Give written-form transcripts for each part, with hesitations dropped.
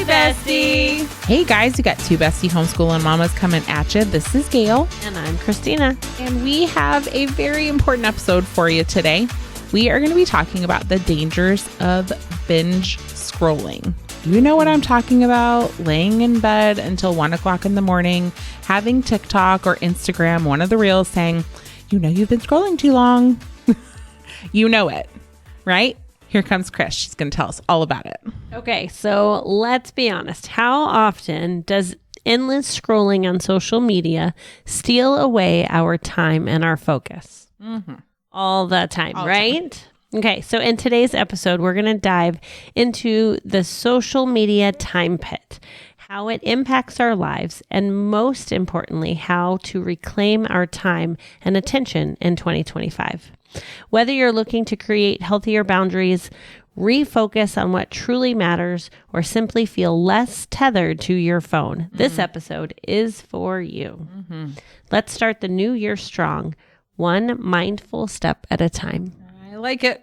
Hey, bestie. Hey, guys, you got two bestie homeschooling mamas coming at you. This is Gail. And I'm Christina. And we have a very important episode for you today. We are going to be talking about the dangers of binge scrolling. You know what I'm talking about? Laying in bed until 1 o'clock in the morning, having TikTok or Instagram, one of the reels saying, you know you've been scrolling too long. You know it, right? Here comes Chris. She's going to tell us all about it. Okay, so let's be honest. How often does endless scrolling on social media steal away our time and our focus? Mm-hmm. All the time, all right? Time. Okay, so in today's episode, we're going to dive into the social media time pit, how it impacts our lives, and most importantly, how to reclaim our time and attention in 2025. Whether you're looking to create healthier boundaries, refocus on what truly matters, or simply feel less tethered to your phone, this episode is for you. Mm-hmm. Let's start the new year strong, one mindful step at a time. I like it.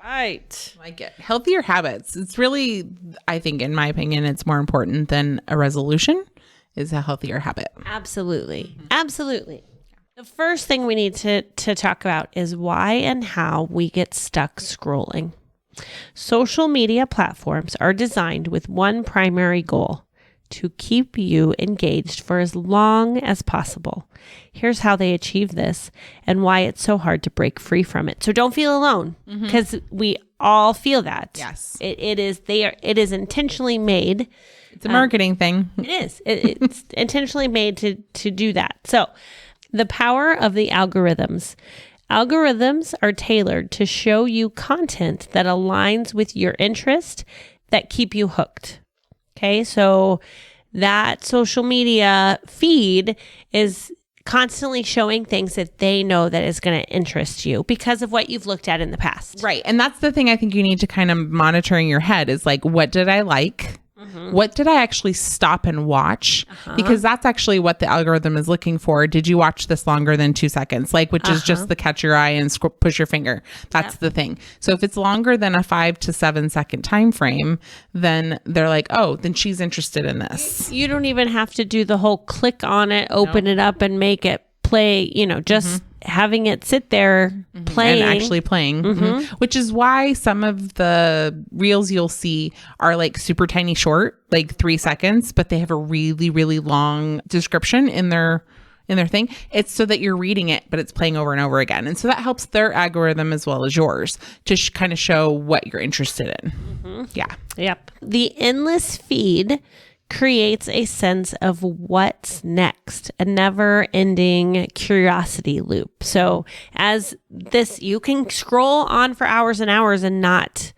Right. Like it. Healthier habits. It's really, I think, in my opinion, it's more important than a resolution is a healthier habit. Absolutely. Mm-hmm. Absolutely. The first thing we need to talk about is why and how we get stuck scrolling. Social media platforms are designed with one primary goal: to keep you engaged for as long as possible. Here's how they achieve this and why it's so hard to break free from it. So don't feel alone, because we all feel that. Yes. It is intentionally made. It's a marketing thing. It is. It's intentionally made to do that. So the power of the algorithms. Algorithms are tailored to show you content that aligns with your interest that keep you hooked. Okay, so that social media feed is constantly showing things that they know that is going to interest you because of what you've looked at in the past. Right. And that's the thing I think you need to kind of monitor in your head is like, what did I like? What did I actually stop and watch? Because that's actually what the algorithm is looking for. Did you watch this longer than 2 seconds? Like, which is just the catch your eye and push your finger. That's the thing. So if it's longer than a 5 to 7 second time frame, then they're like, oh, then she's interested in this. You don't even have to do the whole click on it, open it up and make it play, just having it sit there playing. And actually playing. Which is why some of the reels you'll see are like super tiny short, like 3 seconds, but they have a really, really long description in their thing. It's so that you're reading it, but it's playing over and over again. And so that helps their algorithm as well as yours to kind of show what you're interested in. Yeah. Yep. The endless feed creates a sense of what's next, a never-ending curiosity loop. So as this, you can scroll on for hours and hours and not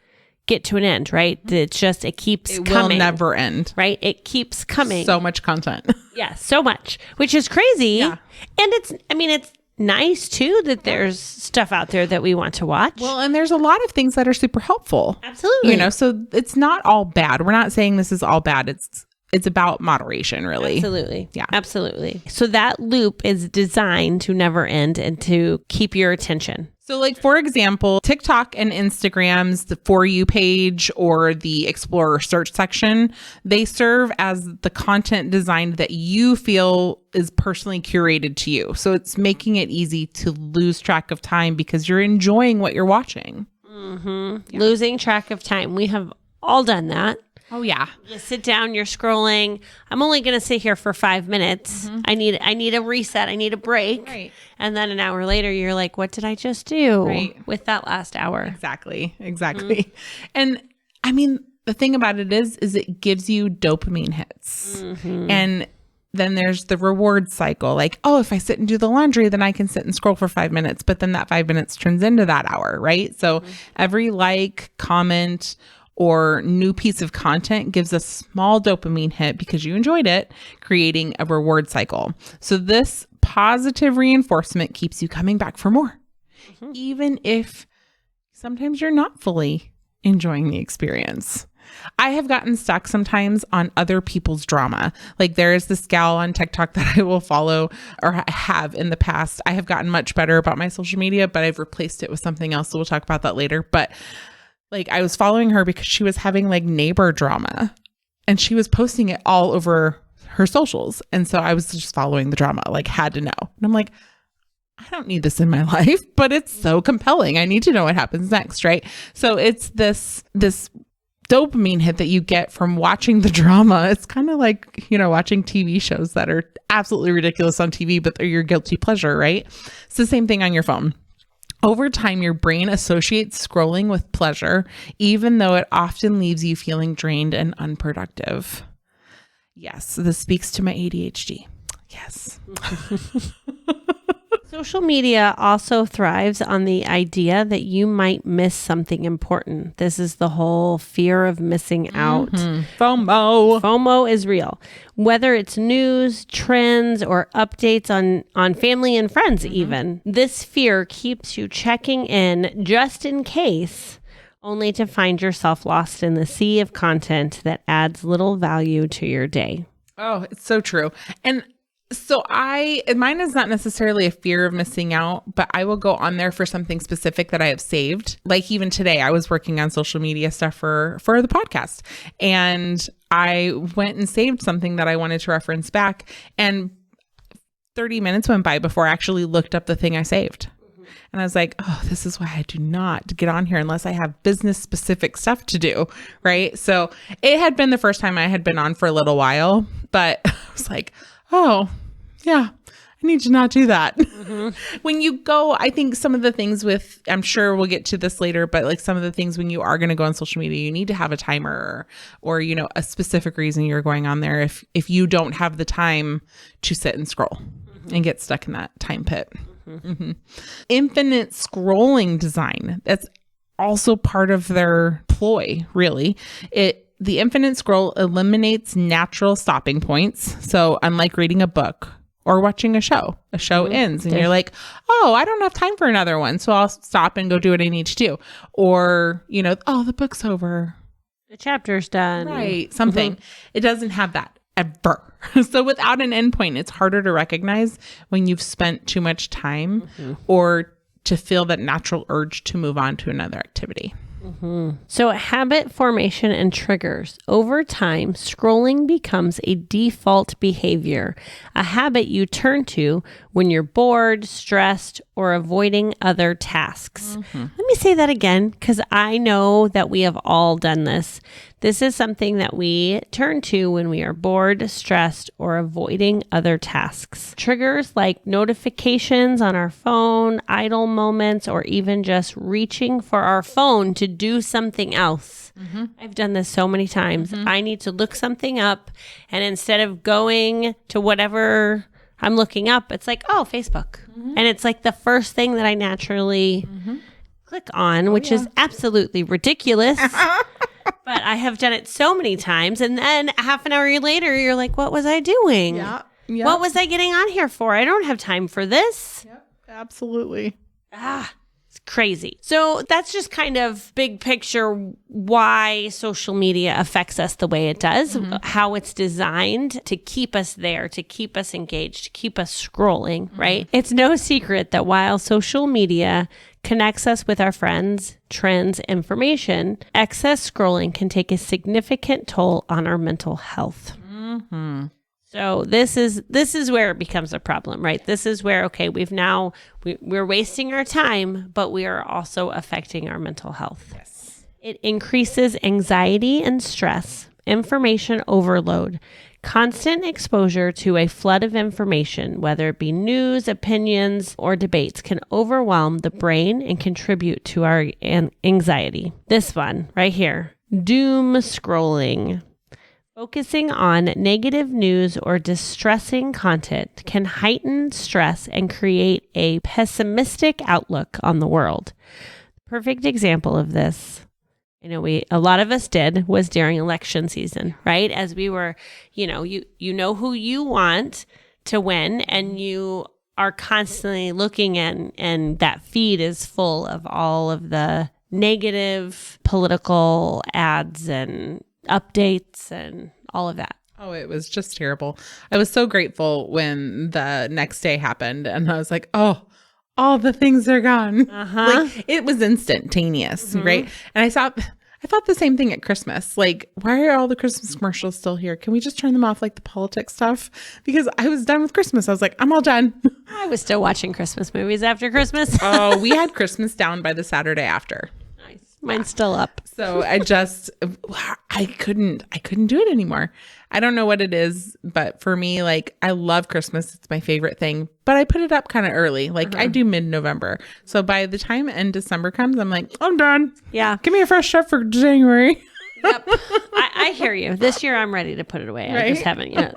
get to an end, right? It keeps coming. It will never end. Right? It keeps coming. So much content. Yeah, so much, which is crazy. Yeah. And it's nice too that there's stuff out there that we want to watch. Well, and there's a lot of things that are super helpful. Absolutely. So it's not all bad. We're not saying this is all bad. It's about moderation, really. Absolutely. Yeah. Absolutely. So that loop is designed to never end and to keep your attention. So like, for example, TikTok and Instagram's the For You page or the Explorer search section, they serve as the content designed that you feel is personally curated to you. So it's making it easy to lose track of time because you're enjoying what you're watching. Yeah. Losing track of time. We have all done that. Oh, yeah. You sit down, you're scrolling. I'm only going to sit here for 5 minutes. I need a reset. I need a break. Right. And then an hour later, you're like, what did I just do with that last hour? Exactly. And I mean, the thing about it is it gives you dopamine hits. And then there's the reward cycle. Like, oh, if I sit and do the laundry, then I can sit and scroll for 5 minutes. But then that 5 minutes turns into that hour, right? So every like, comment, or new piece of content gives a small dopamine hit because you enjoyed it, creating a reward cycle. So this positive reinforcement keeps you coming back for more, even if sometimes you're not fully enjoying the experience. I have gotten stuck sometimes on other people's drama. Like there is this gal on TikTok that I will follow or have in the past. I have gotten much better about my social media, but I've replaced it with something else. So we'll talk about that later. But like I was following her because she was having like neighbor drama. and she was posting it all over her socials. And so I was just following the drama, like had to know. And I'm like, I don't need this in my life, but it's so compelling. I need to know what happens next, right? So it's this dopamine hit that you get from watching the drama. It's kind of like, watching TV shows that are absolutely ridiculous on TV, but they're your guilty pleasure, right? It's the same thing on your phone. Over time, your brain associates scrolling with pleasure, even though it often leaves you feeling drained and unproductive. Yes, this speaks to my ADHD. Yes. Social media also thrives on the idea that you might miss something important. This is the whole fear of missing out. FOMO. FOMO is real. Whether it's news, trends, or updates on family and friends even. This fear keeps you checking in just in case, only to find yourself lost in the sea of content that adds little value to your day. Oh, it's so true. And so mine is not necessarily a fear of missing out, but I will go on there for something specific that I have saved. Like even today, I was working on social media stuff for the podcast, and I went and saved something that I wanted to reference back, and 30 minutes went by before I actually looked up the thing I saved. And I was like, oh, this is why I do not get on here unless I have business specific stuff to do. Right. So it had been the first time I had been on for a little while, but I was like, oh, yeah, I need to not do that. When you go, I think some of the things I'm sure we'll get to this later, but like some of the things when you are going to go on social media, you need to have a timer or, a specific reason you're going on there if you don't have the time to sit and scroll and get stuck in that time pit. Infinite scrolling design. That's also part of their ploy, really. The infinite scroll eliminates natural stopping points. So unlike reading a book or watching a show ends and you're like, oh, I don't have time for another one. So I'll stop and go do what I need to do. Or, oh, the book's over. The chapter's done. Right. Something. It doesn't have that ever. So without an endpoint, it's harder to recognize when you've spent too much time or to feel that natural urge to move on to another activity. So habit formation and triggers. Over time, scrolling becomes a default behavior, a habit you turn to when you're bored, stressed, or avoiding other tasks. Let me say that again, because I know that we have all done this. This is something that we turn to when we are bored, stressed, or avoiding other tasks. Triggers like notifications on our phone, idle moments, or even just reaching for our phone to do something else. I've done this so many times. I need to look something up, and instead of going to whatever I'm looking up, it's like, oh, Facebook. And it's like the first thing that I naturally click on, which is absolutely ridiculous. But I have done it so many times. And then half an hour later, you're like, what was I doing? Yeah. What was I getting on here for? I don't have time for this. Yep. Absolutely. It's crazy. So that's just kind of big picture why social media affects us the way it does, how it's designed to keep us there, to keep us engaged, to keep us scrolling, right? It's no secret that while social media connects us with our friends, trends, information, excess scrolling can take a significant toll on our mental health. So this is where it becomes a problem, right? This is where, okay, we're wasting our time, but we are also affecting our mental health. Yes. It increases anxiety and stress, information overload. Constant exposure to a flood of information, whether it be news, opinions, or debates, can overwhelm the brain and contribute to our anxiety. This one right here, doom scrolling. Focusing on negative news or distressing content can heighten stress and create a pessimistic outlook on the world. Perfect example of this, a lot of us was during election season, right? As we were, you know who you want to win, and you are constantly looking and that feed is full of all of the negative political ads and updates and all of that. Oh, it was just terrible. I was so grateful when the next day happened, and I was like, oh, all the things are gone. Like, it was instantaneous, right? And I thought the same thing at Christmas. Like, why are all the Christmas commercials still here? Can we just turn them off, like the politics stuff? Because I was done with Christmas. I was like, I'm all done. I was still watching Christmas movies after Christmas. Oh, we had Christmas down by the Saturday after. Nice. Mine's still up. So I couldn't do it anymore. I don't know what it is, but for me, like, I love Christmas. It's my favorite thing, but I put it up kind of early. Like I do mid-November. So by the time end December comes, I'm like, I'm done. Yeah. Give me a fresh start for January. Yep. I hear you. This year I'm ready to put it away. Right? I just haven't yet.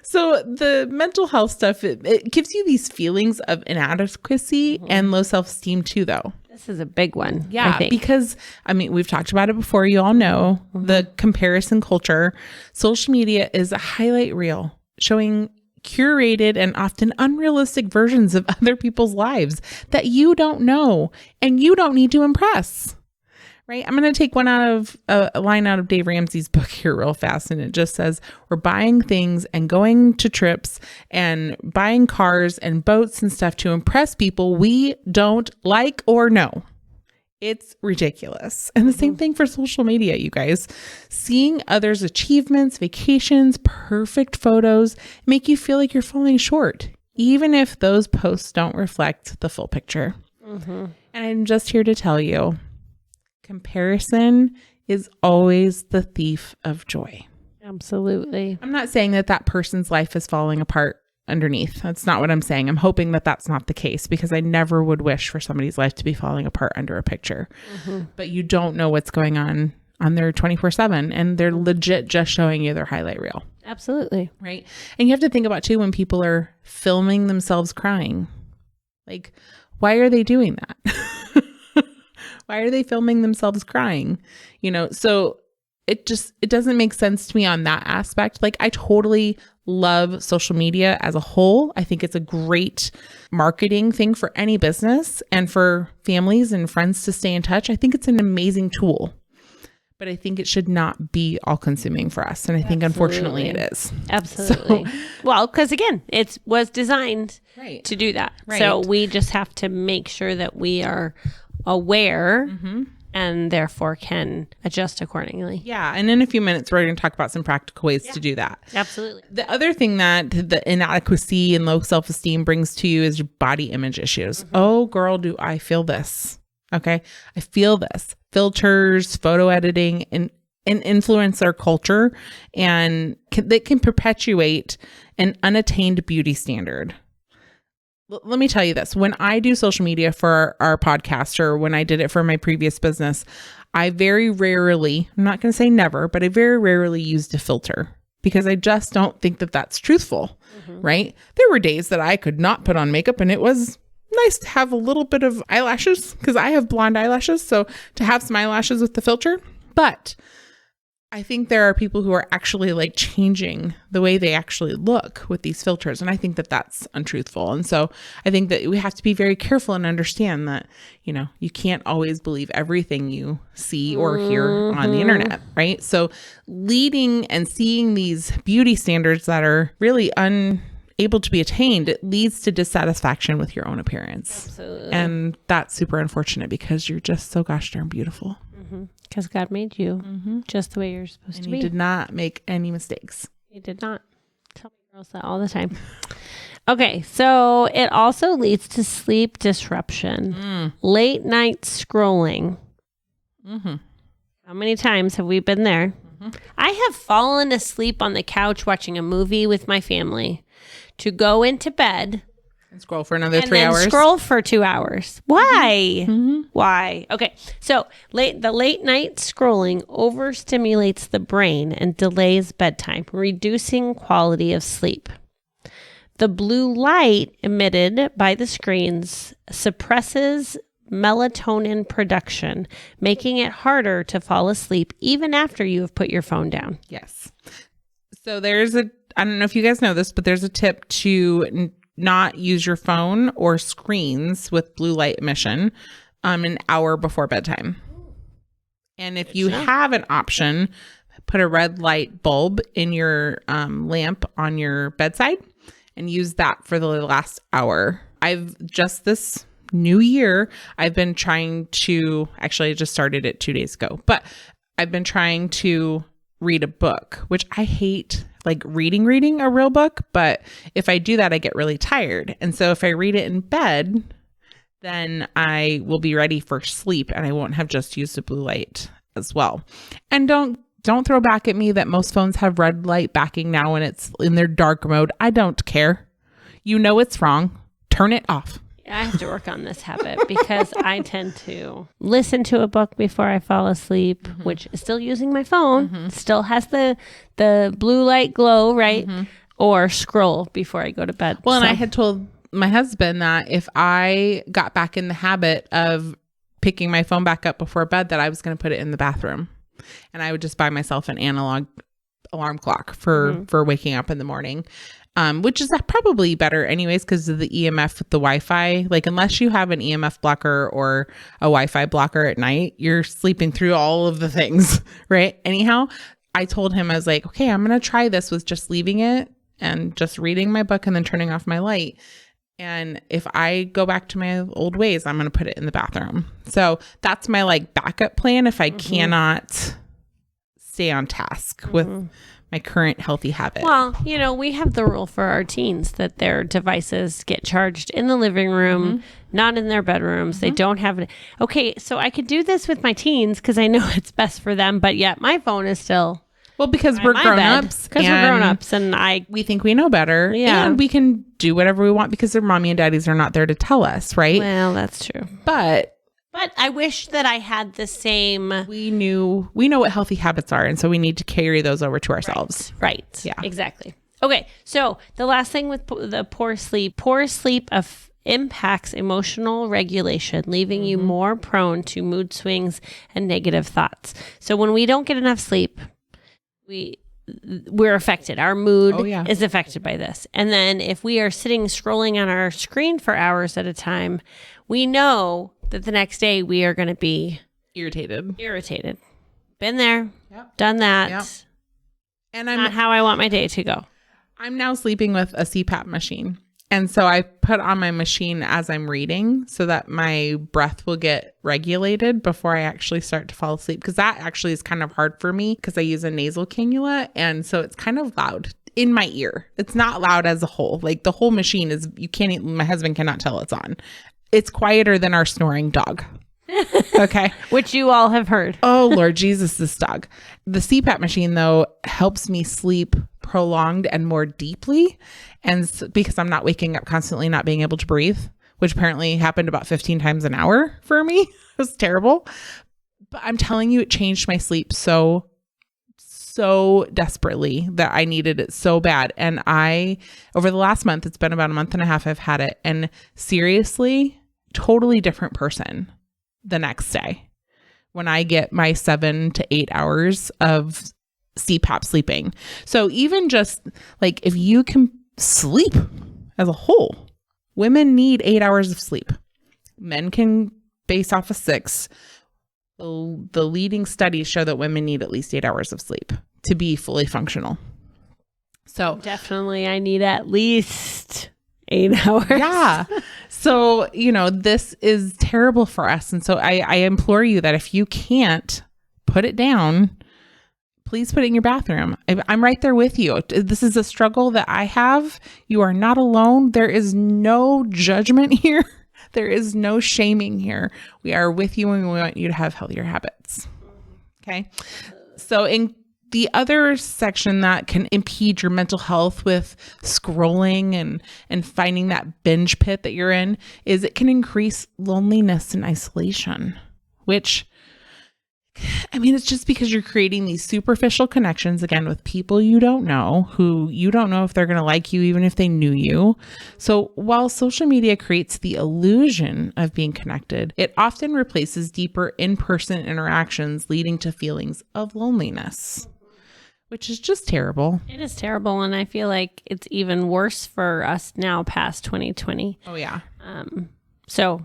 So the mental health stuff, it gives you these feelings of inadequacy and low self-esteem too, though. This is a big one. Yeah, I think. because we've talked about it before. You all know the comparison culture. Social media is a highlight reel showing curated and often unrealistic versions of other people's lives that you don't know and you don't need to impress. Right. I'm going to take a line out of Dave Ramsey's book here real fast. And it just says, we're buying things and going to trips and buying cars and boats and stuff to impress people we don't like or know. It's ridiculous. And the same thing for social media, you guys. Seeing others' achievements, vacations, perfect photos make you feel like you're falling short, even if those posts don't reflect the full picture. And I'm just here to tell you, comparison is always the thief of joy. Absolutely. I'm not saying that person's life is falling apart underneath. That's not what I'm saying. I'm hoping that that's not the case, because I never would wish for somebody's life to be falling apart under a picture. But you don't know what's going on their 24/7, and they're legit just showing you their highlight reel. Absolutely. Right. And you have to think about too, when people are filming themselves crying, like, why are they doing that? Why are they filming themselves crying? So it doesn't make sense to me on that aspect. Like, I totally love social media as a whole. I think it's a great marketing thing for any business and for families and friends to stay in touch. I think it's an amazing tool, but I think it should not be all consuming for us. And I think unfortunately it is. Absolutely. Well, because again, it was designed to do that. Right. So we just have to make sure that we are aware and therefore can adjust accordingly. Yeah. And in a few minutes, we're going to talk about some practical ways to do that. Absolutely. The other thing that the inadequacy and low self-esteem brings to you is your body image issues. Oh, girl, do I feel this? Okay. I feel this. Filters, photo editing, and influencer culture, and that can perpetuate an unattained beauty standard. Let me tell you this. When I do social media for our podcast, or when I did it for my previous business, I very rarely, I'm not going to say never, but I very rarely used a filter, because I just don't think that that's truthful, right? There were days that I could not put on makeup, and it was nice to have a little bit of eyelashes, because I have blonde eyelashes. So to have some eyelashes with the filter, but I think there are people who are actually like changing the way they actually look with these filters. And I think that that's untruthful. And so I think that we have to be very careful and understand that, you can't always believe everything you see or hear on the internet, right? So leading and seeing these beauty standards that are really unable to be attained, it leads to dissatisfaction with your own appearance. Absolutely. And that's super unfortunate, because you're just so gosh darn beautiful. Because God made you just the way you're supposed to be. He did not make any mistakes. He did not. Tell me girls that all the time. Okay, so it also leads to sleep disruption, late night scrolling. How many times have we been there? I have fallen asleep on the couch watching a movie with my family to go into bed and scroll for another 3 hours. Scroll for 2 hours. Why? Why? Okay. So the late night scrolling overstimulates the brain and delays bedtime, reducing quality of sleep. The blue light emitted by the screens suppresses melatonin production, making it harder to fall asleep even after you have put your phone down. Yes. So I don't know if you guys know this, but there's a tip to not use your phone or screens with blue light emission an hour before bedtime. And if you have an option, put a red light bulb in your lamp on your bedside and use that for the last hour. I've just this new year, I've been trying to, actually I just started it 2 days ago, but I've been trying to read a book, which I hate, like reading a real book. But if I do that, I get really tired. And so if I read it in bed, then I will be ready for sleep and I won't have just used the blue light as well. And don't throw back at me that most phones have red light backing now when it's in their dark mode. I don't care. You know it's wrong. Turn it off. I have to work on this habit because I tend to listen to a book before I fall asleep, which is still using my phone, still has the blue light glow, right? Or scroll before I go to bed. Well, and I had told my husband that if I got back in the habit of picking my phone back up before bed, that I was going to put it in the bathroom. And I would just buy myself an analog alarm clock for waking up in the morning. Which is probably better anyways because of the EMF with the Wi-Fi. Like unless you have an EMF blocker or a Wi-Fi blocker at night, you're sleeping through all of the things, right? Anyhow, I told him, I was like, okay, I'm going to try this with just leaving it and just reading my book and then turning off my light. And if I go back to my old ways, I'm going to put it in the bathroom. So that's my like backup plan if I cannot stay on task with my current healthy habit. Well, we have the rule for our teens that their devices get charged in the living room, not in their bedrooms. They don't have it. Okay, so I could do this with my teens because I know it's best for them, but yet my phone is still because we're grown-ups. Because we're grown-ups and we think we know better. Yeah. And we can do whatever we want because their mommy and daddies are not there to tell us, right? Well, that's true. But I wish that I had the same. We know what healthy habits are. And so we need to carry those over to ourselves. Right. Yeah. Exactly. Okay. So the last thing with the poor sleep impacts emotional regulation, leaving you more prone to mood swings and negative thoughts. So when we don't get enough sleep, we're affected. Our mood is affected by this. And then if we are sitting scrolling on our screen for hours at a time, we know that the next day we are going to be irritated. Been there, done that. Yep. And I'm not how I want my day to go. I'm now sleeping with a CPAP machine. And so I put on my machine as I'm reading so that my breath will get regulated before I actually start to fall asleep. Because that actually is kind of hard for me because I use a nasal cannula. And so it's kind of loud in my ear. It's not loud as a whole. Like the whole machine is, my husband cannot tell it's on. It's quieter than our snoring dog. Okay. Which you all have heard. Oh, Lord Jesus, this dog. The CPAP machine, though, helps me sleep prolonged and more deeply. And because I'm not waking up constantly, not being able to breathe, which apparently happened about 15 times an hour for me. It was terrible. But I'm telling you, it changed my sleep so desperately that I needed it so bad. And over the last month, it's been about a month and a half I've had it. And seriously, totally different person the next day when I get my 7 to 8 hours of CPAP sleeping. So even just like if you can sleep as a whole, women need 8 hours of sleep. Men can base off of 6. The leading studies show that women need at least 8 hours of sleep to be fully functional. So definitely I need at least 8 hours. Yeah. So, this is terrible for us. And so I implore you that if you can't put it down, please put it in your bathroom. I'm right there with you. This is a struggle that I have. You are not alone. There is no judgment here. There is no shaming here. We are with you and we want you to have healthier habits. Okay. So in the other section that can impede your mental health with scrolling and finding that binge pit that you're in is it can increase loneliness and isolation, which, it's just because you're creating these superficial connections, again, with people you don't know, who you don't know if they're going to like you, even if they knew you. So while social media creates the illusion of being connected, it often replaces deeper in-person interactions, leading to feelings of loneliness, which is just terrible. It is terrible. And I feel like it's even worse for us now past 2020. Oh, yeah. So,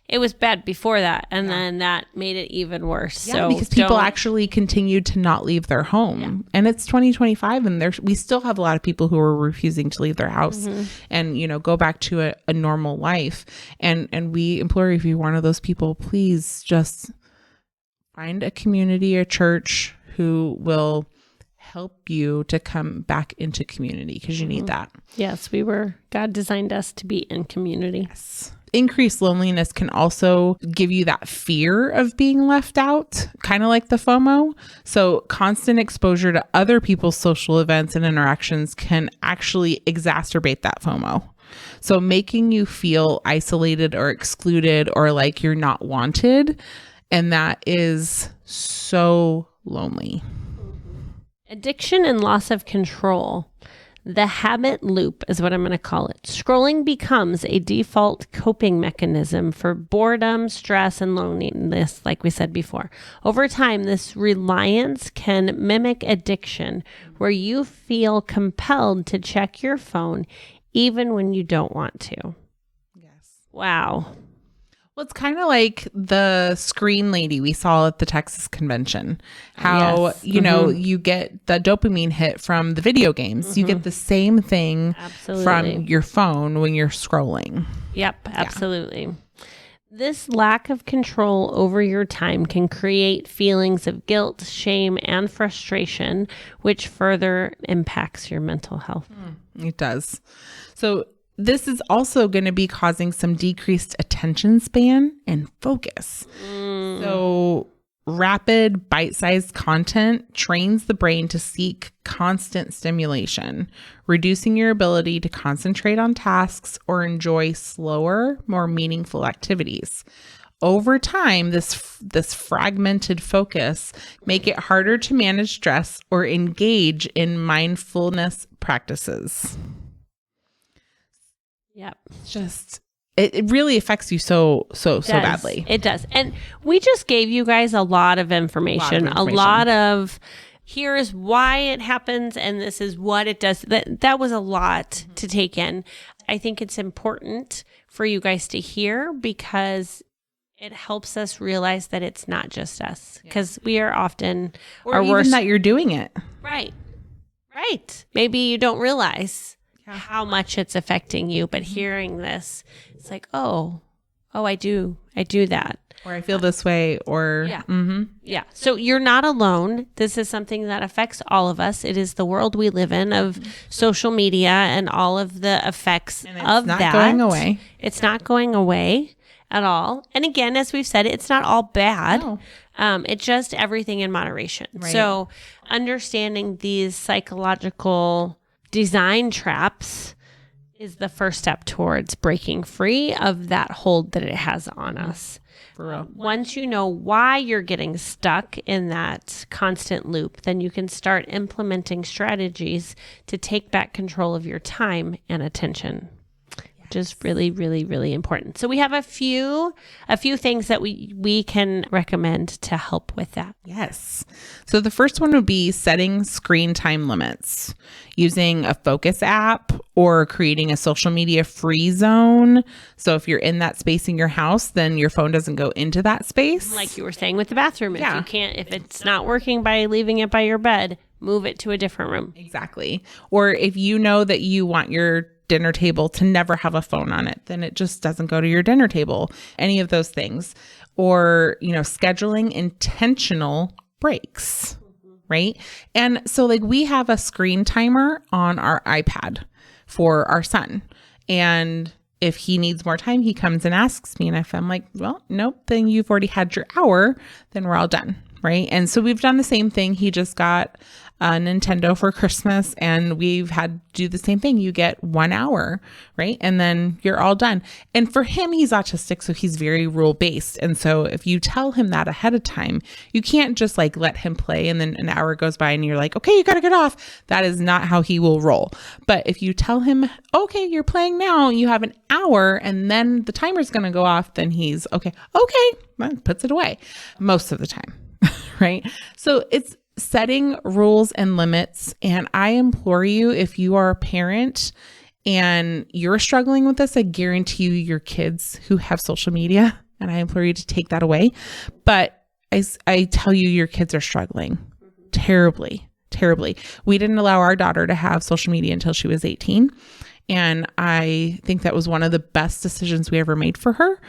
it was bad before that. And then that made it even worse. Yeah, so because people actually continued to not leave their home. And it's 2025 and we still have a lot of people who are refusing to leave their house and, go back to a normal life. And we implore you, if you're one of those people, please just find a community, a church who will help you to come back into community, because you need that. Yes, God designed us to be in community. Yes. Increased loneliness can also give you that fear of being left out, kind of like the FOMO. So constant exposure to other people's social events and interactions can actually exacerbate that FOMO. So making you feel isolated or excluded or like you're not wanted. And that is so lonely. Addiction and loss of control. The habit loop is what I'm going to call it. Scrolling becomes a default coping mechanism for boredom, stress, and loneliness, like we said before. Over time, this reliance can mimic addiction, where you feel compelled to check your phone even when you don't want to. Yes. Wow. Well, it's kind of like the screen lady we saw at the Texas convention. How, you get the dopamine hit from the video games. You get the same thing from your phone when you're scrolling. Yep, absolutely. Yeah. This lack of control over your time can create feelings of guilt, shame, and frustration, which further impacts your mental health. It does. So this is also going to be causing some decreased attention span and focus. So rapid, bite-sized content trains the brain to seek constant stimulation, reducing your ability to concentrate on tasks or enjoy slower, more meaningful activities. Over time, this fragmented focus make it harder to manage stress or engage in mindfulness practices. Yep. Just, it really affects you so badly. It does. And we just gave you guys a lot of information. A lot of here is why it happens and this is what it does. That was a lot to take in. I think it's important for you guys to hear, because it helps us realize that it's not just us, because we are often our worst. That you're doing it. Right. Maybe you don't realize how much it's affecting you, but hearing this, it's like, oh, I do that. Or I feel this way, or yeah. So you're not alone. This is something that affects all of us. It is the world we live in of social media and all of the effects of that. It's not going away. It's not going away at all. And again, as we've said, it's not all bad. No. It's just everything in moderation. Right. So understanding these psychological design traps is the first step towards breaking free of that hold that it has on us. For real. Once you know why you're getting stuck in that constant loop, then you can start implementing strategies to take back control of your time and attention, which is really, really, really important. So we have a few things that we can recommend to help with that. Yes. So the first one would be setting screen time limits, using a focus app or creating a social media free zone. So if you're in that space in your house, then your phone doesn't go into that space. Like you were saying with the bathroom. If it's not working by leaving it by your bed, move it to a different room. Exactly. Or if you know that you want your dinner table to never have a phone on it, then it just doesn't go to your dinner table. Any of those things. Or, scheduling intentional breaks, right? And so we have a screen timer on our iPad for our son. And if he needs more time, he comes and asks me. And if I'm like, well, nope, then you've already had your hour, then we're all done, right? And so we've done the same thing. He just got a Nintendo for Christmas, and we've had to do the same thing. You get 1 hour, right? And then you're all done. And for him, he's autistic, so he's very rule-based. And so if you tell him that ahead of time, you can't just let him play and then an hour goes by and you're like, okay, you got to get off. That is not how he will roll. But if you tell him, okay, you're playing now, you have an hour, and then the timer's going to go off, then he's okay, then puts it away most of the time, right? So it's setting rules and limits. And I implore you, if you are a parent and you're struggling with this, I guarantee you your kids who have social media and I implore you to take that away. But I tell you, your kids are struggling terribly, terribly. We didn't allow our daughter to have social media until she was 18. And I think that was one of the best decisions we ever made for her.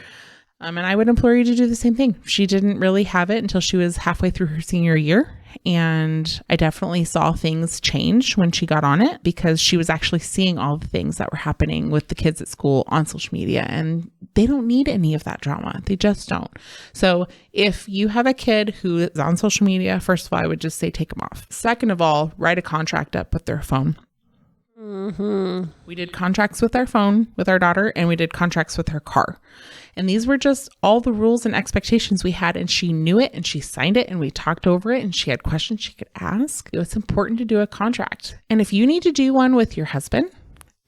And I would implore you to do the same thing. She didn't really have it until she was halfway through her senior year. And I definitely saw things change when she got on it, because she was actually seeing all the things that were happening with the kids at school on social media, and they don't need any of that drama. They just don't. So if you have a kid who is on social media, first of all, I would just say take them off. Second of all, write a contract up with their phone. We did contracts with our phone with our daughter, and we did contracts with her car. And these were just all the rules and expectations we had. And she knew it, and she signed it, and we talked over it, and she had questions she could ask. It was important to do a contract. And if you need to do one with your husband,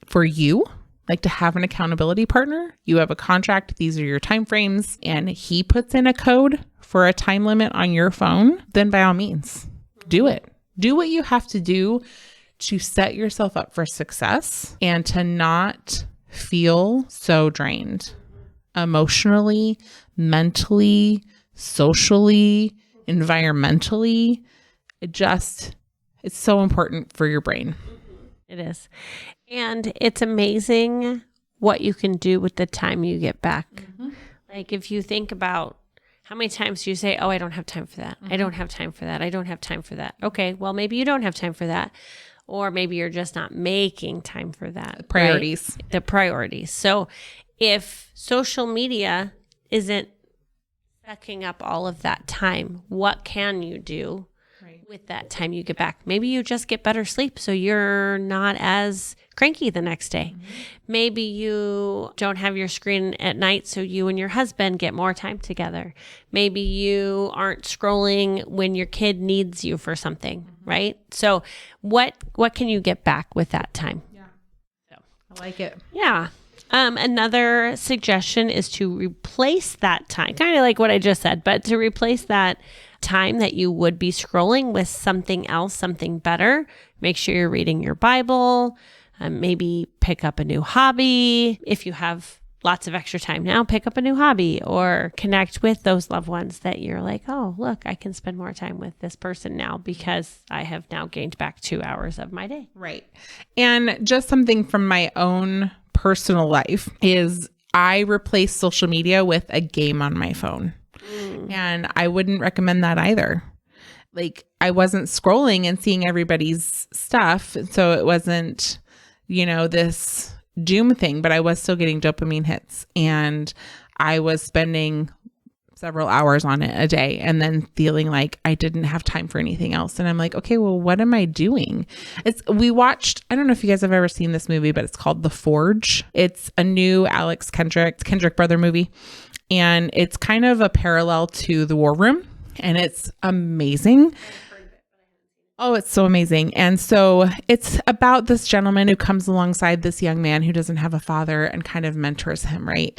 for you, like to have an accountability partner, you have a contract. These are your time frames, and he puts in a code for a time limit on your phone, then by all means, do it. Do what you have to do to set yourself up for success and to not feel so drained emotionally, mentally, socially, environmentally. It's so important for your brain. It is. And it's amazing what you can do with the time you get back. Mm-hmm. Like if you think about how many times do you say, oh, I don't have time for that. I don't have time for that. I don't have time for that. Okay, well, maybe you don't have time for that. Or maybe you're just not making time for that. Priorities. Right? The priorities. So if social media isn't sucking up all of that time, what can you do with that time you get back? Maybe you just get better sleep so you're not as cranky the next day. Mm-hmm. Maybe you don't have your screen at night so you and your husband get more time together. Maybe you aren't scrolling when your kid needs you for something, right? So what can you get back with that time? Yeah. So I like it. Yeah. Another suggestion is to replace that time, kind of like what I just said, but to replace that time that you would be scrolling with something else, something better. Make sure you're reading your Bible, maybe pick up a new hobby. If you have lots of extra time now, pick up a new hobby or connect with those loved ones that you're like, oh, look, I can spend more time with this person now because I have now gained back 2 hours of my day. Right. And just something from my own personal life is I replaced social media with a game on my phone. And I wouldn't recommend that either. Like I wasn't scrolling and seeing everybody's stuff. So it wasn't, this doom thing, but I was still getting dopamine hits, and I was spending several hours on it a day and then feeling like I didn't have time for anything else. And I'm like, okay, well, what am I doing? We watched, I don't know if you guys have ever seen this movie, but it's called The Forge. It's a new Alex Kendrick brother movie. And it's kind of a parallel to The War Room, and it's amazing. Oh, it's so amazing. And so it's about this gentleman who comes alongside this young man who doesn't have a father and kind of mentors him, right?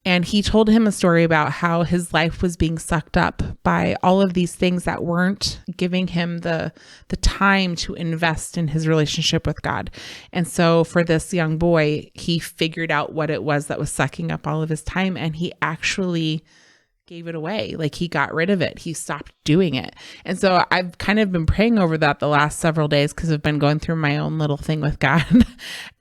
And he told him a story about how his life was being sucked up by all of these things that weren't giving him the time to invest in his relationship with God. And so for this young boy, he figured out what it was that was sucking up all of his time, and he actually gave it away. Like he got rid of it. He stopped doing it. And so I've kind of been praying over that the last several days because I've been going through my own little thing with God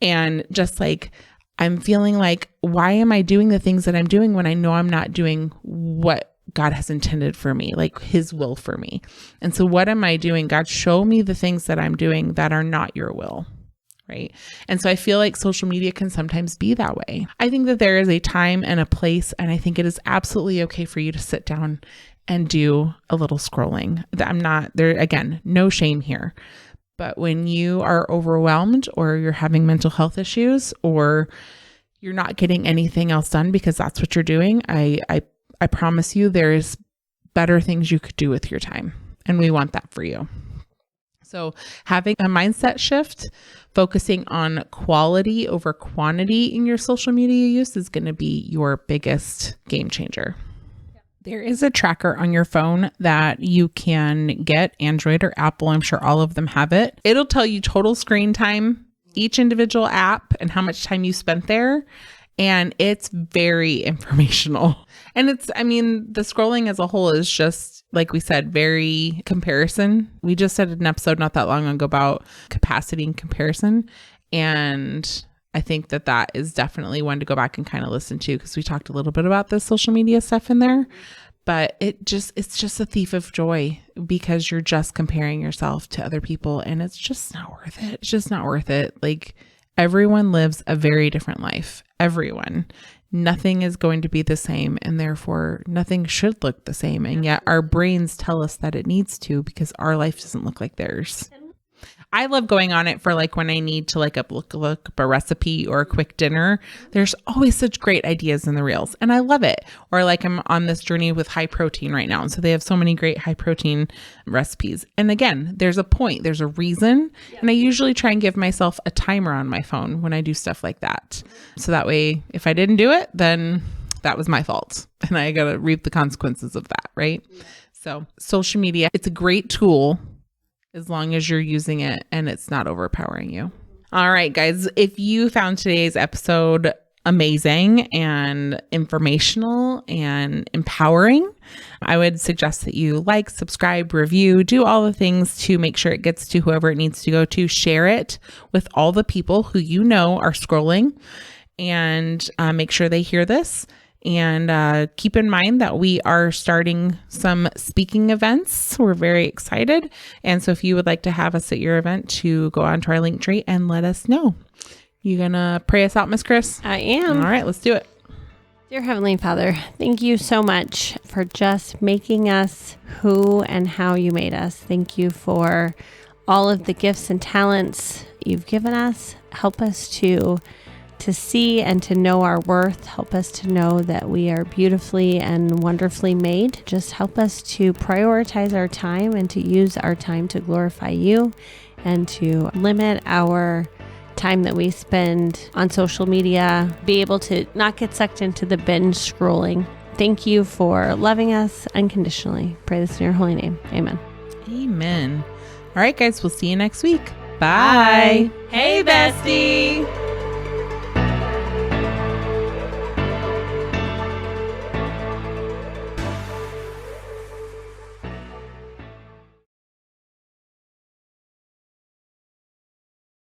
and just like, I'm feeling like, why am I doing the things that I'm doing when I know I'm not doing what God has intended for me, like his will for me? And so what am I doing? God, show me the things that I'm doing that are not your will, right? And so I feel like social media can sometimes be that way. I think that there is a time and a place, and I think it is absolutely okay for you to sit down and do a little scrolling. I'm not there, again, no shame here. But when you are overwhelmed or you're having mental health issues or you're not getting anything else done because that's what you're doing, I promise you there's better things you could do with your time. And we want that for you. So having a mindset shift, focusing on quality over quantity in your social media use is going to be your biggest game changer. There is a tracker on your phone that you can get, Android or Apple. I'm sure all of them have it. It'll tell you total screen time, each individual app, and how much time you spent there. And it's very informational. And the scrolling as a whole is just, like we said, very comparison. We just did an episode not that long ago about capacity and comparison. And I think that is definitely one to go back and kind of listen to, because we talked a little bit about the social media stuff in there. But it's just a thief of joy, because you're just comparing yourself to other people, and it's just not worth it. It's just not worth it. Like, everyone lives a very different life. Everyone. Nothing is going to be the same, and therefore nothing should look the same. And yet our brains tell us that it needs to, because our life doesn't look like theirs. I love going on it for like when I need to look up a recipe or a quick dinner. There's always such great ideas in the reels, and I love it. Or like I'm on this journey with high protein right now. And so they have so many great high protein recipes. And again, there's a point, there's a reason. And I usually try and give myself a timer on my phone when I do stuff like that. So that way, if I didn't do it, then that was my fault. And I got to reap the consequences of that, right? So social media, it's a great tool, as long as you're using it and it's not overpowering you. All right, guys, if you found today's episode amazing and informational and empowering, I would suggest that you like, subscribe, review, do all the things to make sure it gets to whoever it needs to go to. Share it with all the people who you know are scrolling, and make sure they hear this. And keep in mind that we are starting some speaking events. We're very excited. And so if you would like to have us at your event, to go on to our link tree and let us know. You gonna pray us out, Miss Chris? I am. All right, let's do it. Dear Heavenly Father, thank you so much for just making us who and how you made us. Thank you for all of the gifts and talents you've given us. Help us to see and to know our worth. Help us to know that we are beautifully and wonderfully made. Just help us to prioritize our time and to use our time to glorify you, and to limit our time that we spend on social media, be able to not get sucked into the binge scrolling. Thank you for loving us unconditionally. Pray this in your holy name. Amen. Amen. All right, guys, we'll see you next week. Bye. Hey, bestie.